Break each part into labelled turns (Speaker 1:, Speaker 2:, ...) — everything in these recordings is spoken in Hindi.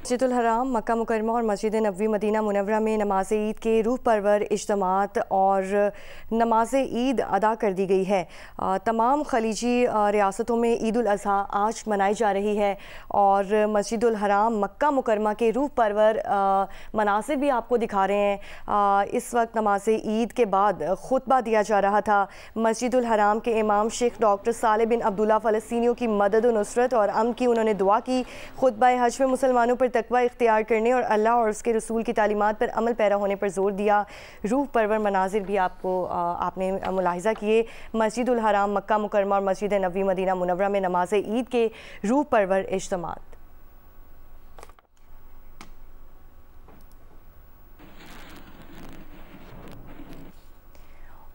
Speaker 1: मस्जिदुल हराम, मक्का मुकरमा और मस्जिद नबवी मदीना मुनव्वरा में नमाज ईद के रूह परवर इज्तिमात और नमाज ईद अदा कर दी गई है। तमाम खलीजी रियासतों में ईद उल अज़हा आज मनाई जा रही है और मस्जिदुल हराम, मक्का मुकरमा के रूह परवर मनासिर भी आपको दिखा रहे हैं। इस वक्त नमाज ईद के बाद खुतबा दिया जा रहा था। मस्जिदुल हराम के इमाम शेख डॉक्टर साले बिन अब्दुल्ला फ़लस्तीनियों की मदद व नुसरत और अमन की उन्होंने दुआ की। खुतबा हज में मुसलमानों पर तकवा इख्तियार करने और अल्लाह और उसके रसूल की तालीमात पर अमल पैरा होने पर जोर दिया। रूह परवर मनाजिर भी आपने मुलाहिज़ा किए। मस्जिदुल हराम, मक्का मुकरमा और मस्जिद नबवी मदीना मुनव्वरा में नमाज ईद के रूह परवर इज्तिमात।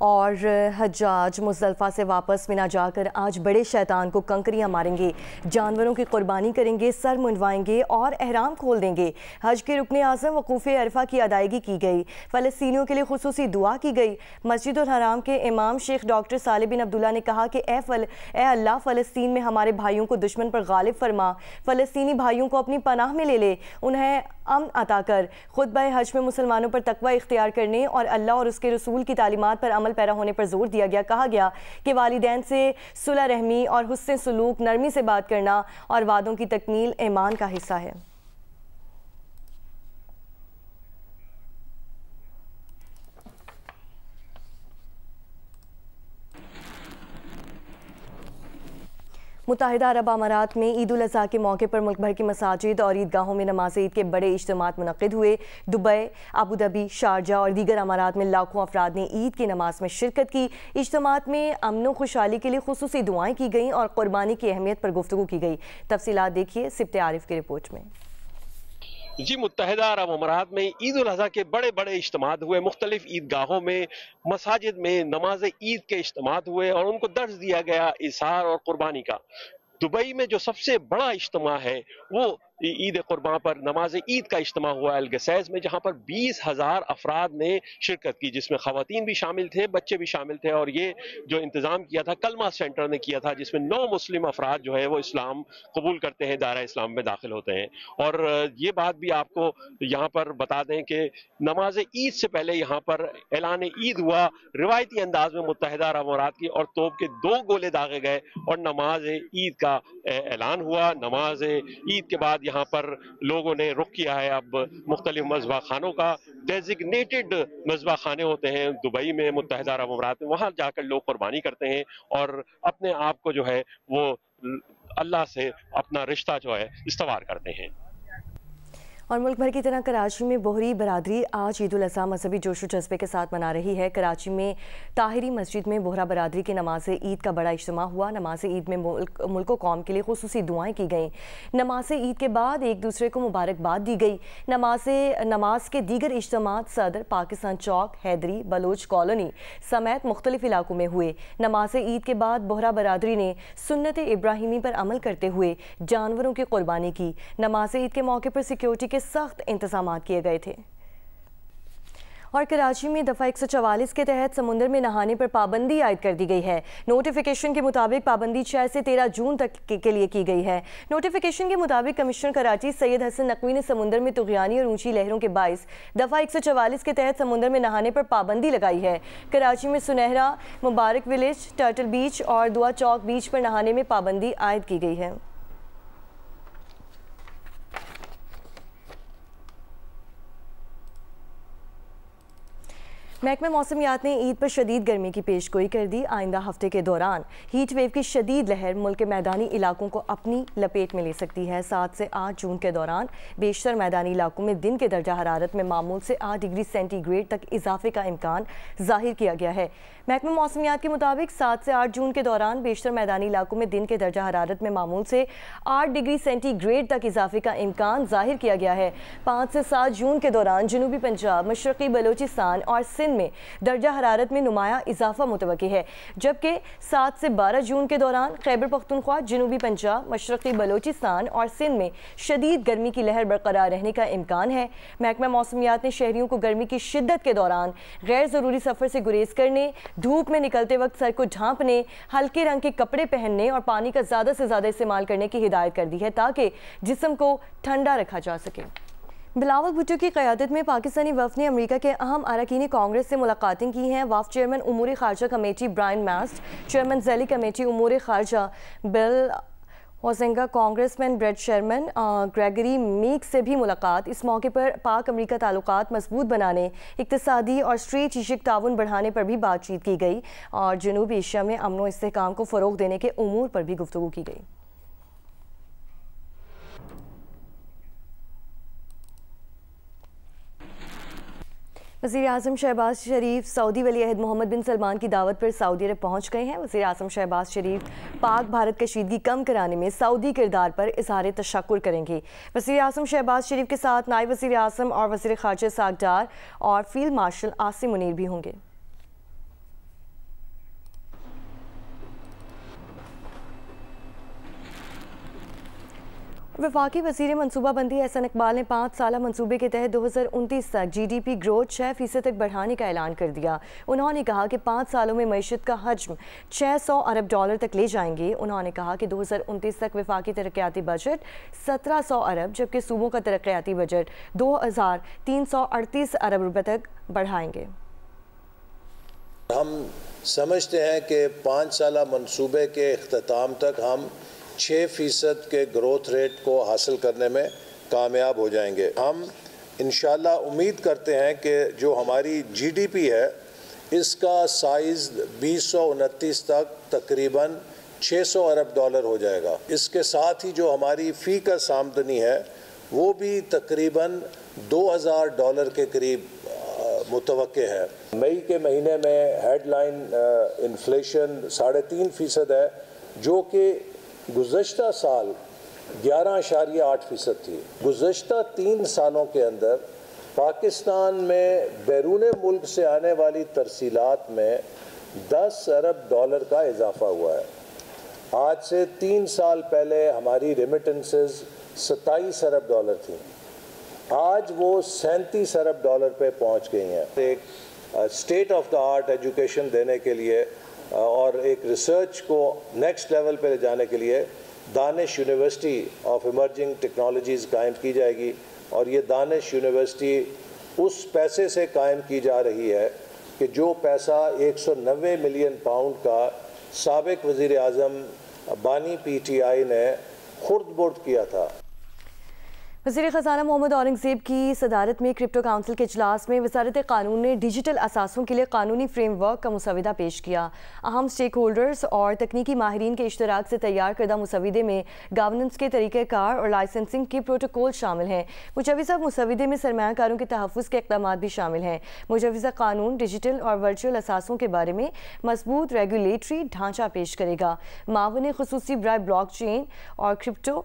Speaker 1: और हज्जाज मुज़दलिफ़ा से वापस मिना जाकर आज बड़े शैतान को कंकरियाँ मारेंगे, जानवरों की कुर्बानी करेंगे, सर मुंडवाएंगे और एहराम खोल देंगे। हज के रुकने आज़म वक़ूफ़े अरफा की अदायगी की गई। फ़लस्तीनियों के लिए खुसूसी दुआ की गई। मस्जिदुल हराम के इमाम शेख डॉक्टर साले बिन अब्दुल्ला ने कहा कि ए अल्लाह, फ़लस्तीन में हमारे भाइयों को दुश्मन पर गालिब फरमा, फ़लस्तीनी भाइयों को अपनी पनाह में ले ले, उन्हें अमन अता कर। खुतबा हज में मुसलमानों पर तकवा इख्तियार करने और अल्लाह और उसके रसूल की तालीमात पर अमल पैरा होने पर जोर दिया गया। कहा गया कि वालिदैन से सुलह रहमी और हुस्न सुलूक, नरमी से बात करना और वादों की तकमील ईमान का हिस्सा है। मुत्तहिदा अरब अमारात में ईद उल अज़हा के मौके पर मुल्क भर की मसाजिद और ईदगाहों में नमाज ईद के बड़े इज्तिमात मुनक़्क़िद हुए। दुबई, अबू धाबी, शारजा और दीगर अमारात में लाखों अफराद ने ईद की नमाज में शिरकत की। इज्तिमात में अमन व खुशहाली के लिए खुसूसी दुआएं की गईं और कुर्बानी की अहमियत पर गुफ्तगू की गई। तफसीलात देखिए सिब्ते आरिफ की रिपोर्ट में।
Speaker 2: जी, मुत्तहिदा अरब अमारात में ईद उल अज़हा के बड़े बड़े इज्तिमात हुए। मुख्तलिफ ईदगाहों में, मसाजिद में नमाज ईद के इज्तिमात हुए और उनको दर्ज दिया गया इज़हार और कुर्बानी का। दुबई में जो सबसे बड़ा इज्तिमा है वो ईद कुर्बान पर नमाज ईद का इज्तिमा हुआ अल-गसैस में, जहां पर 20,000 अफराद ने शिरकत की, जिसमें खवातीन भी शामिल थे, बच्चे भी शामिल थे। और ये जो इंतजाम किया था कलमा सेंटर ने किया था, जिसमें 9 मुस्लिम अफराद जो है वो इस्लाम कबूल करते हैं, दायरा इस्लाम में दाखिल होते हैं। और ये बात भी आपको यहाँ पर बता दें कि नमाज ईद से पहले यहाँ पर ऐलान ईद हुआ रिवायती अंदाज में मुत्तहिदा अरब अमारात की, और तोप के 2 गोले दागे गए और नमाज ईद का ऐलान हुआ। नमाज ईद के बाद यहाँ पर लोगों ने रुख किया है अब मुख्तलिफ मज़बा खानों का। डेजिग्नेटेड मज़बा खाने होते हैं दुबई में, मुत्तहिदा अरब अमारात में, वहां जाकर लोग कुर्बानी करते हैं और अपने आप को जो है वो अल्लाह से अपना रिश्ता जो है इस्तवार करते हैं।
Speaker 1: और मुल्क भर की तरह कराची में बोहरी बरादरी आज ईद उल अज़हा मजहबी जोशो जज्बे के साथ मना रही है। कराची में ताहिरी मस्जिद में बोहरा बरादरी की नमाज ईद का बड़ा इज्तिमा हुआ। नमाज ईद में मुल्क कौम के लिए खुसूसी दुआएं की गईं। नमाज ईद के बाद एक दूसरे को मुबारकबाद दी गई। नमाज के दीगर इज्तिमात सदर, पाकिस्तान चौक, हैदरी, बलोच कॉलोनी समेत मुख्तलिफ इलाकों में हुए। नमाज ईद के बाद बोहरा बरादरी ने सुन्नत इब्राहिमी पर अमल करते हुए जानवरों की कुर्बानी की। नमाज ईद के मौके पर सिक्योरिटी के सख्त इंतजाम किए गए थे। और कराची में दफ़ा 144 के तहत समुद्र में नहाने पर पाबंदी आयद कर दी गई है। नोटिफिकेशन के मुताबिक पाबंदी 6 से 13 जून तक के लिए की गई है। नोटिफिकेशन के मुताबिक कमिश्नर कराची सैयद हसन नकवी ने समुद्र में तुग़यानी और ऊंची लहरों के बाइस दफ़ा 144 के तहत समुद्र में नहाने पर पाबंदी लगाई है। कराची में सुनहरा, मुबारक विलेज, टर्टल बीच और दुआ चौक बीच पर नहाने में पाबंदी आयद की गई है। महकमा मौसमियात ने ईद पर शदीद गर्मी की पेशगोई कर दी। आइंदा हफ्ते के दौरान हीट वेव की शदीद लहर मुल्क के मैदानी इलाकों को अपनी लपेट में ले सकती है। 7 से 8 जून के दौरान बेशतर मैदानी इलाकों में दिन के दर्जा हरारत में मामूल से 8 डिग्री सेंटीग्रेड तक इजाफे का इम्कान जाहिर किया गया है। महकमा मौसमियात के मुताबिक 7 से 8 जून के दौरान बेशतर मैदानी इलाकों में दिन के दर्जा हरारत में मामूल से 8 डिग्री सेंटीग्रेड तक इजाफे का इम्कान जाहिर किया गया है। 5 से 7 जून के दौरान जनूबी पंजाब, मशरक़ी बलोचिस्तान और सिंध सिंध में दर्जा हरारत में नुमाया इजाफा मुतवक्की है, जबकि 7 से 12 जून के दौरान खैबर पख्तूनख्वा, जनूबी पंजाब, मशरक़ी बलोचिस्तान और सिंध में शदीद गर्मी की लहर बरकरार रहने का इम्कान है। महकमा मौसमियात ने शहरियों को गर्मी की शिद्दत के दौरान गैर ज़रूरी सफ़र से गुरेज करने, धूप में निकलते वक्त सर को ढांपने, हल्के रंग के कपड़े पहनने और पानी का ज़्यादा से ज़्यादा इस्तेमाल करने की हिदायत कर दी है ताकि जिस्म को ठंडा रखा जा सके। बिलावल भुट्टो की क़यादत में पाकिस्तानी वफ़द ने अमरीका के अहम अरकान कांग्रेस से मुलाकातें की हैं। वफ़द चेयरमैन उमूर ख़ारजा कमेटी ब्रायन मास्ट, चेयरमैन ज़ैली कमेटी उमूर ख़ारजा Bill Huizenga, congressman Brad Sherman, Gregory Meek से भी मुलाकात। इस मौके पर पाक अमरीका ताल्लुकात मजबूत बनाने, इक़्तिसादी और स्ट्रेटेजिक ताउन बढ़ाने पर भी बातचीत की गई और जनूबी एशिया में अमन व इस्तेहकाम को फ़रोग़ देने के उमूर पर भी गुफ्तगू की गई। वज़ीर आज़म शहबाज शरीफ सऊदी वली अहद मोहम्मद बिन सलमान की दावत पर सऊदी अरब पहुँच गए हैं। वज़ीर आज़म शहबाज शरीफ पाक भारत कशीदगी कम कराने में सऊदी किरदार पर इज़हार तशक्कुर करेंगे। वज़ीर आज़म शहबाज शरीफ के साथ नायब वज़ीर आज़म और वज़ीर ख़ारजा इस्हाक़ डार और फील्ड मार्शल आसिम मुनीर भी होंगे। वफाकी वज़ीर मनसूबाबंदी एहसन इकबाल ने 5 साला मनसूबे के तहत 2029 तक GDP ग्रोथ 6% तक बढ़ाने का ऐलान कर दिया। उन्होंने कहा कि 5 सालों में मईशत का हजम $600 अरब तक ले जाएंगे। उन्होंने कहा कि 2029 तक वफाकी तरक्याती बजट 1700 अरब जबकि सूबों का तरक्याती बजट 2338 अरब रुपये तक बढ़ाएंगे।
Speaker 3: हम समझते हैं कि 5 साला मनसूबे के इख्तिताम तक हम 6% के ग्रोथ रेट को हासिल करने में कामयाब हो जाएंगे। हम इंशाल्लाह उम्मीद करते हैं कि जो हमारी GDP है इसका साइज़ 2029 तक तकरीबन $600 अरब हो जाएगा। इसके साथ ही जो हमारी फ़ी का आमदनी है वो भी तकरीबन $2000 के करीब मुतवक्के है। मई के महीने में हेडलाइन इन्फ्लेशन 3.5% है, जो कि गुज़श्ता साल 11.8% थी। गुज़श्ता 3 सालों के अंदर पाकिस्तान में बैरून मुल्क से आने वाली तरसीलात में $10 अरब का इजाफा हुआ है। आज से 3 साल पहले हमारी रेमिटेंसेस $27 अरब थी, आज वो $37 अरब पे पहुंच गई हैं। एक state of the art education देने के लिए और एक रिसर्च को नेक्स्ट लेवल पे ले जाने के लिए Danish university of emerging technologies कायम की जाएगी और ये दानिश यूनिवर्सिटी उस पैसे से कायम की जा रही है कि जो पैसा 190 मिलियन पाउंड का साबिक वज़ीर आज़म बानी PTI ने खुर्द बुर्द किया था।
Speaker 1: वज़ीर ख़ज़ाना मोहम्मद औरंगज़ेब की सदारत में क्रिप्टो काउंसिल के इजलास में वज़ारत कानून ने डिजिटल असासों के लिए कानूनी फ्रेमवर्क का मुसविदा पेश किया। अहम स्टेक होल्डर्स और तकनीकी माहिरीन के इश्तराक से तैयार करदा मुसविदे में गवर्नेंस के तरीक़ेकार और लाइसेंसिंग के प्रोटोकॉल शामिल हैं। मुजवज़ा मुसविदे में सरमायाकारों के तहफ़्फ़ुज़ के इक़दामात भी शामिल हैं। मुजवज़ा कानून डिजिटल और वर्चुअल असासों के बारे में मजबूत रेगुलेटरी ढांचा पेश करेगा। मावन ख़ुसूसी बराए ब्लॉकचेन और क्रिप्टो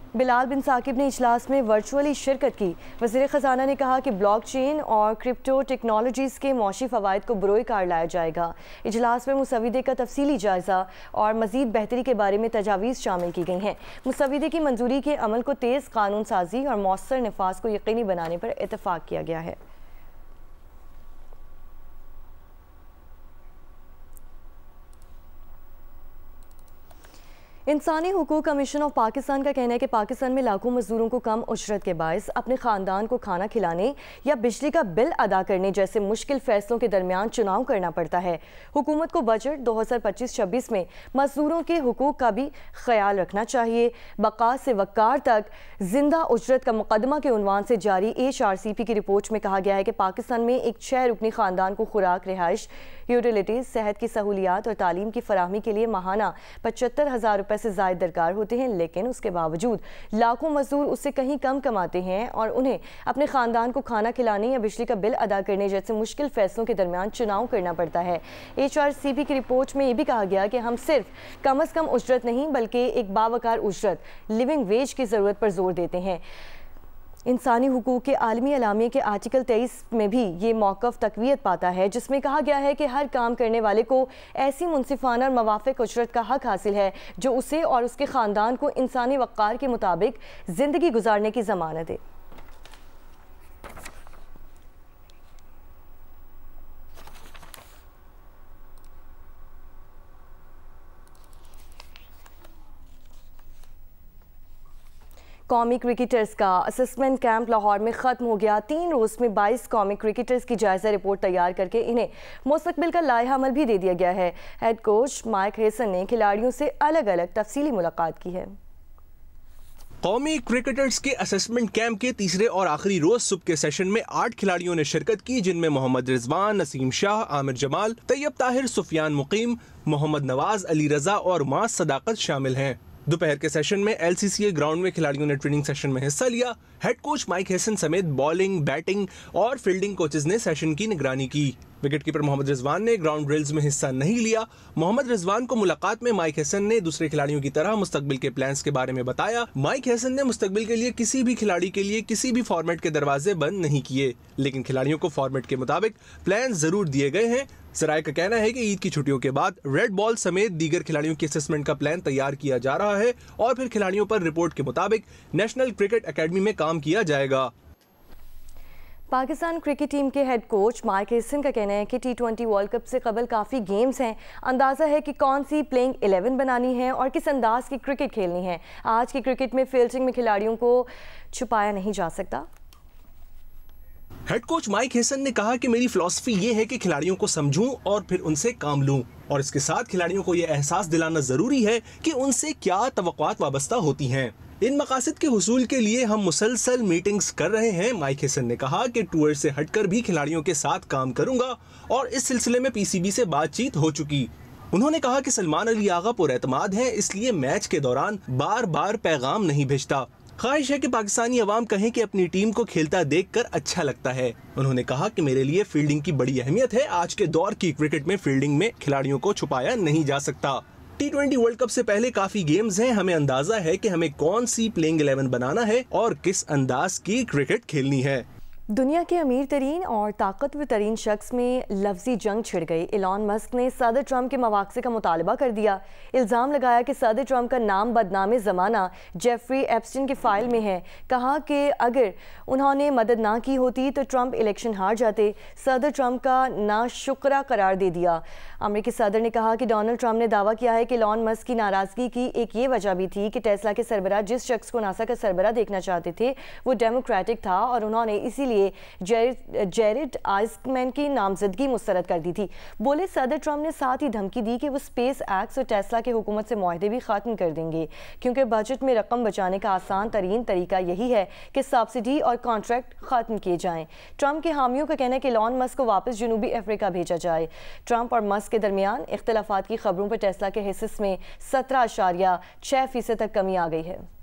Speaker 1: बिलाल बिन साकिब ने इजलास में वर्चुअली शिरकत की। वज़ीर ख़ज़ाना ने कहा कि ब्लॉकचेन और क्रिप्टो टेक्नोलॉजीज़ के मौशी फ़वाइद को बरोए कार लाया जाएगा। इजलास में मुसविदे का तफसीली जायज़ा और मज़ीद बेहतरी के बारे में तजावीज़ शामिल की गई हैं। मुसविदे की मंजूरी के अमल को तेज़ कानून साजी और मौसर नफाज को यकीनी बनाने पर इत्तफ़ाक़ किया गया है। इंसानी हुकूक कमीशन ऑफ पाकिस्तान का कहना है कि पाकिस्तान में लाखों मजदूरों को कम उजरत के बायस अपने ख़ानदान को खाना खिलाने या बिजली का बिल अदा करने जैसे मुश्किल फैसलों के दरमियान चुनाव करना पड़ता है। हुकूमत को बजट 2025-26 में मजदूरों के हुकूक का भी ख्याल रखना चाहिए। बका से वक़ार तक जिंदा उजरत का मुकदमा के उन्वान से जारी HRCP की रिपोर्ट में कहा गया है कि पाकिस्तान में एक 6 रुकनी ख़ानदान को खुराक, रिहाइश, यूटिलिटीज़, सेहत की सहूलियात और तालीम की फराहमी के लिए माहाना 75,000 रुपये से ज़ायद दरकार होते हैं, लेकिन उसके बावजूद लाखों मजदूर उससे कहीं कम कमाते हैं और उन्हें अपने ख़ानदान को खाना खिलाने या बिजली का बिल अदा करने जैसे मुश्किल फैसलों के दरमियान चुनाव करना पड़ता है। HRCP की रिपोर्ट में ये भी कहा गया कि हम सिर्फ कम अज़ कम उजरत नहीं बल्कि एक बावकार उजरत, लिविंग वेज की ज़रूरत पर जोर देते हैं। इंसानी हुकूक के आलमी अलामिया के आर्टिकल 23 में भी ये मौक़िफ़ तक़वियत पाता है, जिसमें कहा गया है कि हर काम करने वाले को ऐसी मुनसिफ़ाना और मवाफ़िक़ उजरत का हक़ हासिल है जो उसे और उसके ख़ानदान को इंसानी वक़ार के मुताबिक ज़िंदगी गुजारने की ज़मानत दे। कौमी क्रिकेटर्स का असेसमेंट कैंप लाहौर में ख़त्म हो गया। 3 रोज़ में 22 कौमी क्रिकेटर्स की जायज़ा रिपोर्ट तैयार करके इन्हें मुस्तक़बिल का लाइहा अमल भी दे दिया गया है। हेड कोच माइक हेसन ने खिलाड़ियों से अलग अलग तफसीली मुलाकात की है।
Speaker 4: कौमी क्रिकेटर्स के असेसमेंट कैंप के तीसरे और आखिरी रोज सुबह के सेशन में 8 खिलाड़ियों ने शिरकत की, जिनमें मोहम्मद रिजवान, नसीम शाह, आमिर जमाल, तैयब ताहिर, सुफियान मुकीम, मोहम्मद नवाज, अली रजा और मास सदाकत शामिल हैं। दोपहर के सेशन में LCCA ग्राउंड में खिलाड़ियों ने ट्रेनिंग सेशन में हिस्सा लिया। हेड कोच माइक हेसन समेत बॉलिंग, बैटिंग और फील्डिंग कोचेज ने सेशन की निगरानी की। विकेट कीपर मोहम्मद रिजवान ने ग्राउंड ड्रिल्स में हिस्सा नहीं लिया। मोहम्मद रिजवान को मुलाकात में माइक हेसन ने दूसरे खिलाड़ियों की तरह मुस्तकबिल के प्लान्स के बारे में बताया। माइक हेसन ने मुस्तकबिल के लिए किसी भी खिलाड़ी के लिए किसी भी फॉर्मेट के दरवाजे बंद नहीं किए, लेकिन खिलाड़ियों को फॉर्मेट के मुताबिक प्लान जरूर दिए गए हैं। जराये का कहना है कि ईद की छुट्टियों के बाद रेड बॉल समेत दीगर खिलाड़ियों की असेसमेंट का प्लान तैयार किया जा रहा है और फिर खिलाड़ियों पर रिपोर्ट के मुताबिक नेशनल क्रिकेट एकेडमी में काम किया जाएगा।
Speaker 1: पाकिस्तान क्रिकेट टीम के हेड कोच माइक हेसन का कहना है कि T20 वर्ल्ड कप से कबल काफ़ी गेम्स हैं। अंदाज़ा है कि कौन सी प्लेइंग 11 बनानी है और किस अंदाज की क्रिकेट खेलनी है। आज की क्रिकेट में फील्डिंग में खिलाड़ियों को छुपाया नहीं जा सकता।
Speaker 4: हेड कोच माइक हेसन ने कहा कि मेरी फिलॉसफी ये है कि खिलाड़ियों को समझूं और फिर उनसे काम लूं, और इसके साथ खिलाड़ियों को यह एहसास दिलाना जरूरी है कि उनसे क्या तवक्कुआत वाबस्ता होती हैं। इन मकासद के हुसूल के लिए हम मुसलसल मीटिंग्स कर रहे हैं। माइक हेसन ने कहा कि टूर से हटकर भी खिलाड़ियों के साथ काम करूंगा और इस सिलसिले में PCB से बातचीत हो चुकी। उन्होंने कहा कि सलमान अली आगा पुरएतमाद हैं, इसलिए मैच के दौरान बार बार पैगाम नहीं भेजता। ख्वाहिश है कि पाकिस्तानी अवाम कहें कि अपनी टीम को खेलता देखकर अच्छा लगता है। उन्होंने कहा कि मेरे लिए फील्डिंग की बड़ी अहमियत है। आज के दौर की क्रिकेट में फील्डिंग में खिलाड़ियों को छुपाया नहीं जा सकता। T20 वर्ल्ड कप से पहले काफी गेम्स हैं। हमें अंदाजा है कि हमें कौन सी प्लेइंग 11 बनाना है और किस अंदाज की क्रिकेट खेलनी है।
Speaker 1: दुनिया के अमीर तरीन और ताकतवर तरीन शख्स में लफ्जी जंग छिड़ गई। इलॉन मस्क ने सदर ट्रंप के मवाक़से का मुतालबा कर दिया। इल्ज़ाम लगाया कि सदर ट्रंप का नाम बदनामे ज़माना जेफरी एप्स्टीन की फ़ाइल में है। कहा कि अगर उन्होंने मदद ना की होती तो ट्रंप इलेक्शन हार जाते। सदर ट्रंप का नाशुक्रा करार दे दिया। अमेरिकी सदर ने कहा कि डोनाल्ड ट्रंप ने दावा किया है कि इलॉन मस्क की नाराज़गी की एक ये वजह भी थी कि टेस्ला के सरबराह जिस शख्स को नासा का सरबराह देखना चाहते थे वो डेमोक्रेटिक था और उन्होंने इसीलिए जेरेड आइजकमैन की नामजदगी मुस्तरद कर दी थी। बोले सदर ट्रंप ने साथ ही धमकी दी कि वो स्पेस एक्स और टेस्ला के हुकूमत से मुआहदे भी ख़त्म कर देंगे, क्योंकि बजट में रकम बचाने का आसान तरीन तरीका यही है कि सब्सिडी और कॉन्ट्रैक्ट ख़त्म किए जाएं। ट्रंप के हामियों का कहना है कि इलॉन मस्क को वापस जनूबी अफ्रीका भेजा जाए। ट्रंप और मस्क के दरमियान इख्तलाफात की खबरों पर टेस्ला के हिस्से में 17.6% तक कमी आ गई है।